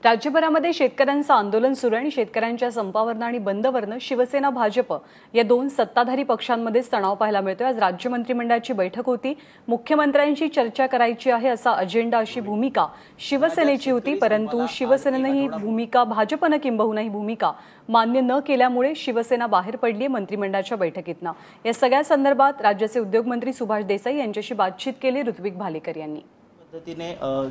राज्यभरामध्ये शेतकऱ्यांचं आंदोलन सुरू आहे आणि शेतकऱ्यांच्या संपावरनं आणि बंदवरनं शिवसेना भाजप या दोन सत्ताधारी पक्षांमध्येच तणाव पाहायला मिळतोय। आज राज्य मंत्रिमंडळाची बैठक होती, मुख्यमंत्र्यांशी चर्चा करायची आहे असा अजेंडा, अशी भूमिका शिवसेनेची होती, परंतु शिवसेनेनं ही भूमिका, भाजपनं किंबहुना ही भूमिका मान्य न केल्यामुळे शिवसेना बाहेर पडली आहे मंत्रिमंडळाच्या बैठकीतनं। या सगळ्या संदर्भात राज्याचे उद्योगमंत्री सुभाष देसाई यांच्याशी बातचीत केली ऋत्विक भालेकर यांनी। पद्धतीने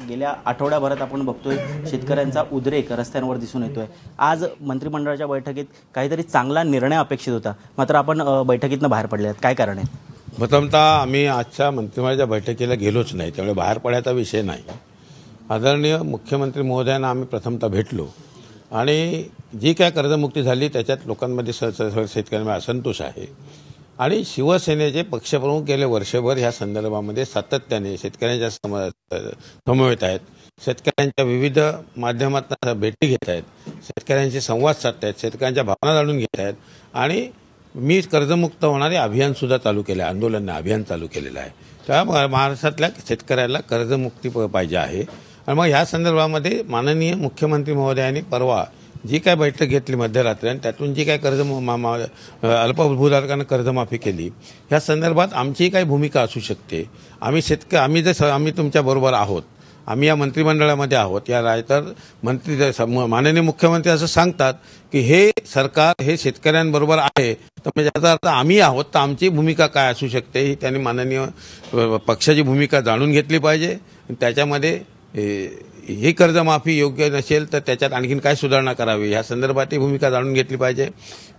गेल्या आठवड्याभरात आपण बघतोय शेतकऱ्यांचा उद्रेक रस्त्यांवर दिसून येतोय। आज मंत्रिमंडळाच्या बैठकीत काहीतरी चांगला निर्णय अपेक्षित होता, मात्र आपण बैठकीतनं बाहेर पडले आहात, काय कारण आहे? प्रथमतः आम्ही आजच्या मंत्रिमंडळाच्या बैठकीला गेलोच नाही, त्यामुळे बाहेर पडायचा विषय नाही। आदरणीय मुख्यमंत्री महोदयांना आम्ही प्रथमतः भेटलो आणि जी काय कर्जमुक्ती झाली त्याच्यात लोकांमध्ये शेतकऱ्यांमध्ये असंतोष आहे आणि शिवसेनेचे पक्षप्रमुख गेले वर्षभर ह्या संदर्भामध्ये सातत्याने शेतकऱ्यांच्या समवेत आहेत, शेतकऱ्यांच्या विविध माध्यमातून भेटी घेत आहेत, शेतकऱ्यांशी संवाद साधत आहेत, शेतकऱ्यांच्या भावना जाणून घेत आहेत आणि मी कर्जमुक्त होणारे अभियानसुद्धा चालू केलं आहे, आंदोलन अभियान चालू केलेलं आहे। त्या महाराष्ट्रातल्या शेतकऱ्याला कर्जमुक्ती पाहिजे आहे आणि मग ह्या संदर्भामध्ये माननीय मुख्यमंत्री महोदयांनी परवा जी काय बैठक घेतली मध्यरात्री आणि त्यातून जी काय अल्पभूधारकांना कर्जमाफी केली, ह्या संदर्भात आमची काही भूमिका असू शकते। आम्ही तुमच्याबरोबर आहोत, आम्ही या मंत्रिमंडळामध्ये आहोत, तर माननीय मुख्यमंत्री असं सांगतात की हे सरकार हे शेतकऱ्यांबरोबर आहे, तर म्हणजे याचा अर्थ आम्ही आहोत, तर आमची भूमिका काय असू शकते ही त्यांनी माननीय पक्षाची भूमिका जाणून घेतली पाहिजे। त्याच्यामध्ये ही कर्जमाफी योग्य नसेल तर त्याच्यात आणखीन काय सुधारणा करावी ह्या संदर्भात ही भूमिका जाणून घेतली पाहिजे।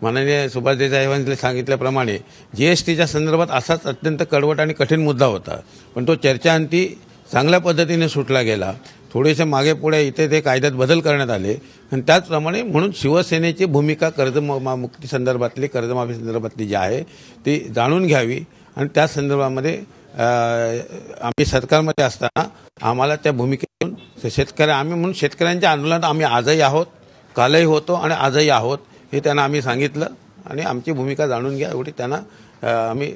माननीय सुभाष देसाई यांनी सांगितल्याप्रमाणे जीएसटीच्या संदर्भात असाच अत्यंत कडवट आणि कठीण मुद्दा होता, पण तो चर्चांती चांगल्या पद्धतीने सुटला गेला। थोडेसे मागे पुढे इथे ते कायद्यात बदल करण्यात आले आणि त्याचप्रमाणे म्हणून शिवसेनेची भूमिका कर्जमुक्ती संदर्भातली, कर्जमाफी संदर्भातली जी आहे ती जाणून घ्यावी आणि त्या संदर्भामध्ये आम्ही सरकारमध्ये असताना आम्हाला त्या भूमिकेतून आम्ही म्हणून शेतकऱ्यांच्या आंदोलनात आम्ही आजही आहोत, कालही होतो आणि आजही आहोत हे त्यांना आम्ही सांगितलं आणि आमची भूमिका जाणून घ्या एवढी त्यांना आम्ही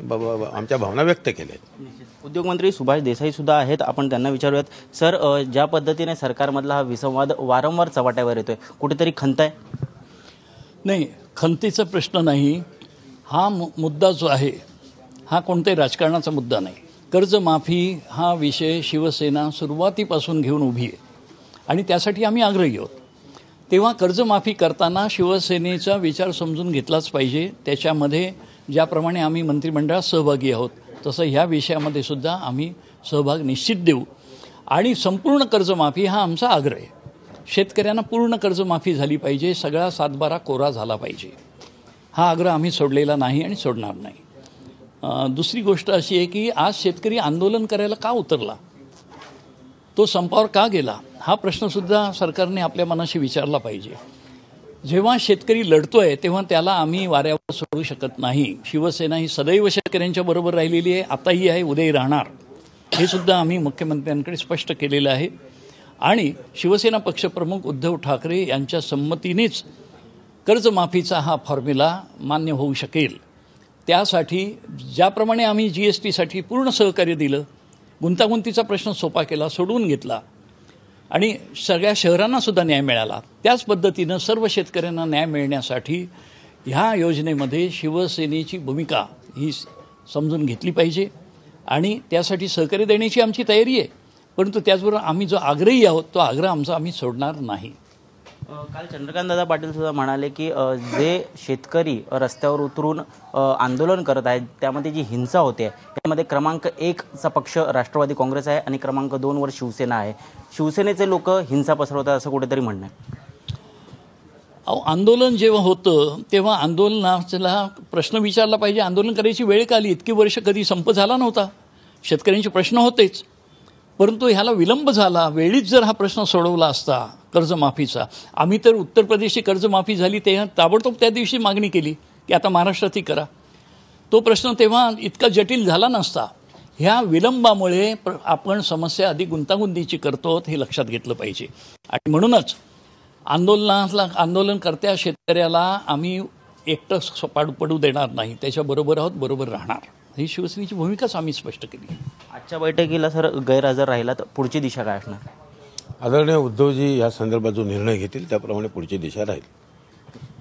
आमच्या भावना व्यक्त केल्या। उद्योगमंत्री सुभाष देसाई सुद्धा आहेत, आपण त्यांना विचारूयात। सर, ज्या पद्धतीने सरकारमधला हा विसंवाद वारंवार चव्हाट्यावर येतोय, कुठेतरी खंत आहे? नाही, खंतीचा प्रश्न नाही, हा मुद्दा जो आहे हा कोणत्याही राजकारणाचा मुद्दा नाही। कर्जमाफी हा विषय शिवसेना सुरुवातीपासून घेऊन उभी आहे आणि त्यासाठी आम्ही आग्रही आहोत। तेव्हा कर्जमाफी करताना शिवसेनेचा विचार समजून घेतलाच पाहिजे। त्याच्यामध्ये ज्याप्रमाणे आम्ही मंत्रिमंडळात सहभागी आहोत तसं ह्या विषयामध्ये सुद्धा आम्ही सहभाग निश्चित देऊ आणि संपूर्ण कर्जमाफी हा आमचा आग्रह आहे। शेतकऱ्यांना पूर्ण कर्जमाफी झाली पाहिजे, सगळा सातबारा कोरा झाला पाहिजे, हा आग्रह आम्ही सोडलेला नाही आणि सोडणार नाही। दुसरी गोष्ट अशी आहे की आज शेतकरी आंदोलन करायला का उतरला, तो संपावर का गेला, हा प्रश्नसुद्धा सरकारने आपल्या मनाशी विचारला पाहिजे। जेव्हा शेतकरी लढतोय तेव्हा त्याला आम्ही वाऱ्यावर सोडू शकत नाही। शिवसेना ही सदैव शेतकऱ्यांच्या बरोबर राहिलेली आहे, आताही आहे, उद्याही राहणार, हे सुद्धा आम्ही मुख्यमंत्र्यांकडे स्पष्ट केलेलं आहे आणि शिवसेना पक्षप्रमुख उद्धव ठाकरे यांच्या संमतीनेच कर्जमाफीचा हा फॉर्म्युला मान्य होऊ शकेल। त्यासाठी ज्याप्रमाणे आम्ही जीएसटीसाठी पूर्ण सहकार्य दिलं, गुंतागुंतीचा प्रश्न सोपा केला, सोडवून घेतला आणि सगळ्या शहरांना सुद्धा न्याय मिळाला, त्याच पद्धतीनं सर्व शेतकऱ्यांना न्याय मिळण्यासाठी ह्या योजनेमध्ये शिवसेनेची भूमिका ही समजून घेतली पाहिजे आणि त्यासाठी सहकार्य देण्याची आमची तयारी आहे। परंतु त्याचबरोबर आम्ही जो आग्रही आहोत तो आग्रह आमचा आम्ही सोडणार नाही। काल चंद्रकांत दादा पाटील सुद्धा म्हणाले की जे शेतकरी रस्त्यावर उतरून आंदोलन करत आहेत त्यामध्ये जी हिंसा होते त्यामध्ये क्रमांक 1चा पक्ष राष्ट्रवादी काँग्रेस आहे आणि क्रमांक 2 वर शिवसेना आहे। शिवसेनेचे लोक हिंसा पसरवतात असं कुठेतरी म्हणणं आहे। आंदोलन जेव्हा होतं तेव्हा आंदोलनाला प्रश्न विचारला पाहिजे, आंदोलन करायची वेळ का आली? इतकी वर्ष कधी संप झाला नव्हता, शेतकऱ्यांचे प्रश्न होतेच, परंतु ह्याला विलंब झाला। वेळीच जर हा प्रश्न सोडवला असता कर्जमाफीचा, आम्ही तर उत्तर प्रदेशची कर्जमाफी झाली तेव्हा ताबडतोब त्या दिवशी मागणी केली की आता महाराष्ट्रातही करा, तो प्रश्न तेव्हा इतका जटिल झाला नसता। ह्या विलंबामुळे आपण समस्या अधिक गुंतागुंतीची करतो हे लक्षात घेतलं पाहिजे आणि म्हणूनच आंदोलनकर्त्या शेतकऱ्याला आम्ही एकटं पडू देणार नाही, त्याच्याबरोबर आहोत, बरोबर राहणार, ही शिवसेनेची भूमिकाच आम्ही स्पष्ट केली। आजच्या बैठकीला सर गैरहजर राहिला तर पुढची दिशा काय असणार? आदरणीय उद्धवजी या संदर्भात जो निर्णय घेतील त्याप्रमाणे पुढची दिशा राहील.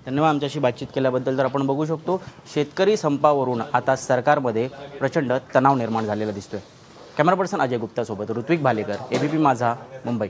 धन्यवाद आमच्याशी बातचीत केल्याबद्दल. तर आपण बघू शकतो शेतकरी संपावरून आता सरकारमध्ये प्रचंड तणाव निर्माण झालेला दिसतोय. कॅमेरा पर्सन अजय गुप्तासोबत ऋत्विक भालेकर, एबीपी माझा, मुंबई.